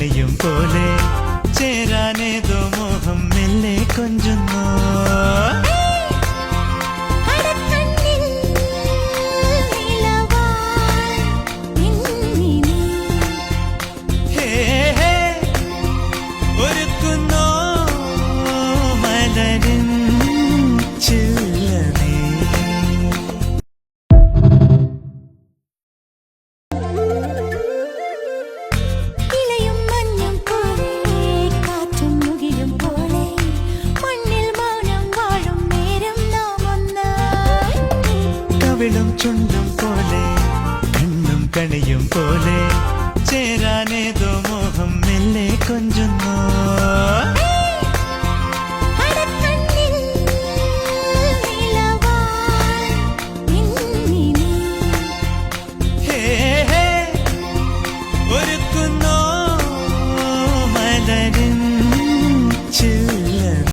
കണിയും പോലെ ചേരാനേതോ മോഹം മെല്ലെ കൊഞ്ചുന്നു. ഒരുക്കുന്നോ മലരിൻ ചില്ലമേ. ഇലയും മഞ്ഞും പോലെ കാറ്റും മുകിലും പോലെ മണ്ണിൽ മൗനം വാഴും നേരം നാം ഒന്നായി. കവിളും ചുണ്ടും പോലെ കണ്ണും കണിയും പോലെ ചേരാനേതോ മോഹം മെല്ലെ കൊഞ്ചുന്നു.